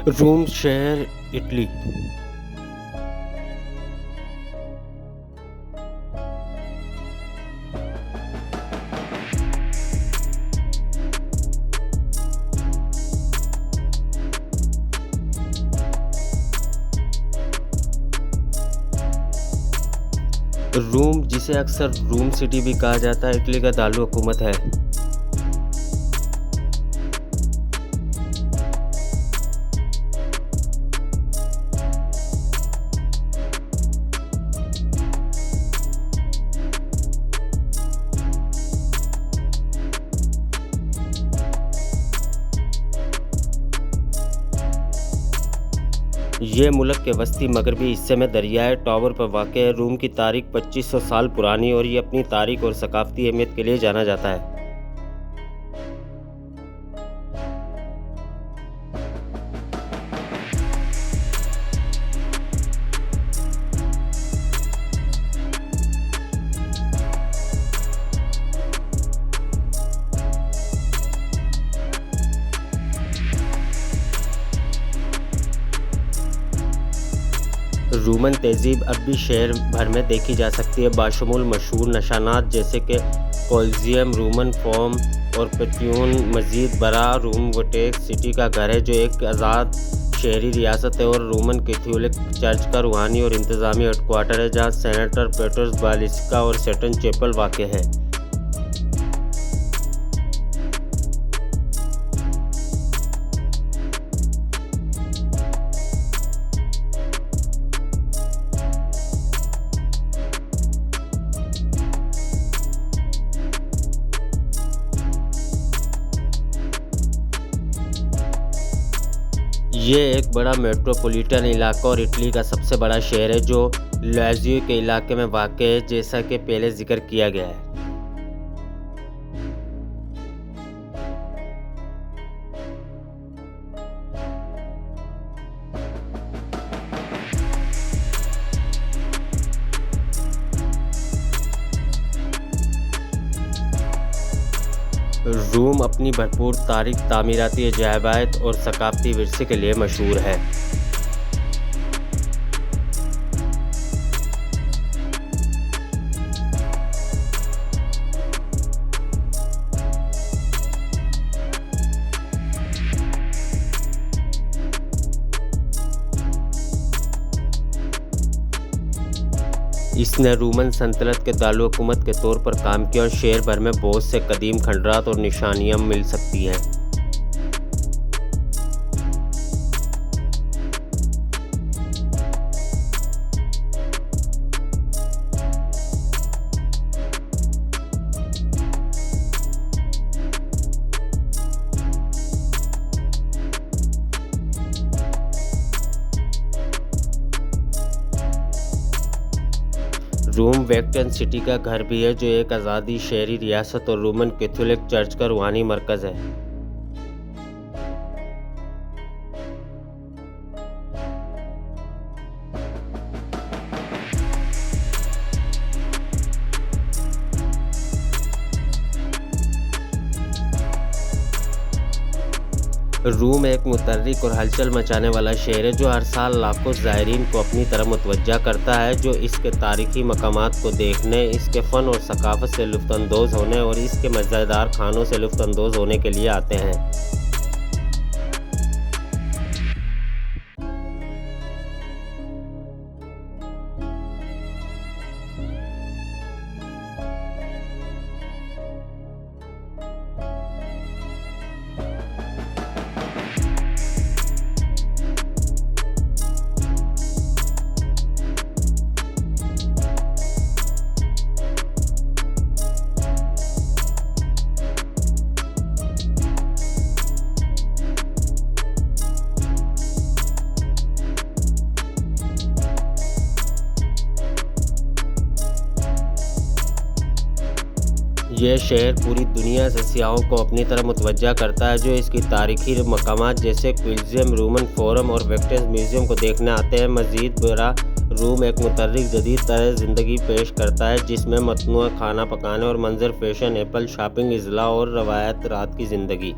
रोम शहर, इटली। रोम, जिसे अक्सर रोम सिटी भी कहा जाता है, इटली का दारुल-हुकूमत है। ये मुल्क के वस्ती मगरबी हिस्से में दरियाए टावर पर वाक़ है। रोम की तारीख़ 2500 साल पुरानी और ये अपनी तारीख़ और सकाफ़ती अहमियत के लिए जाना जाता है। रोमन तहज़ीब अब भी शहर भर में देखी जा सकती है, बाशमूल मशहूर निशानात जैसे कि कोलिज़ियम, रोमन फोरम और पैंथियन। मज़ीद बरा रोम वैटिकन सिटी का घर है, जो एक आज़ाद शहरी रियासत है, और रोमन कैथोलिक चर्च का रूहानी और इंतज़ामी हेडक्वार्टर है, जहाँ सेंट पीटर्स बासिलिका और सेंट चैपल वाक़ है। ये एक बड़ा मेट्रोपॉलिटन इलाका और इटली का सबसे बड़ा शहर है, जो लाज़ियो के इलाके में वाक़ है, जैसा कि पहले जिक्र किया गया है। रोम अपनी भरपूर तारीख़, तामीराती अजायबात और सकाफ़ती विरसे के लिए मशहूर है। इसने रोमन सल्तनत के दारुल-हुकूमत के तौर पर काम किया और शहर भर में बहुत से कदीम खंडरात और निशानियाँ मिल सकती हैं। रोम वैटिकन सिटी का घर भी है, जो एक आज़ादी शहरी रियासत और रोमन कैथोलिक चर्च का रूहानी मरकज़ है। रोम एक मुतहर्रिक और हलचल मचाने वाला शहर है, जो हर साल लाखों ज़ायरीन को अपनी तरफ मुतवज्जा करता है, जो इसके तारीख़ी मकामात को देखने, इसके फ़न और सकाफ़त से लुत्फ़अंदोज़ होने और इसके मज़ेदार खानों से लुत्फ़अंदोज़ होने के लिए आते हैं। यह शहर पूरी दुनिया से सियाहों को अपनी तरफ मुतवज्जा करता है, जो इसकी तारीख़ी मकामात जैसे कोलिज़ियम, रोमन फोरम और वैटिकन म्यूज़ियम को देखने आते हैं। मज़ीद बरा रोम एक मुतहर्रिक जदीद तरह ज़िंदगी पेश करता है, जिसमें मतनूअ खाना पकाने और मंजर फैशन, एप्पल शॉपिंग, इज़्ला और रवायत रात की ज़िंदगी।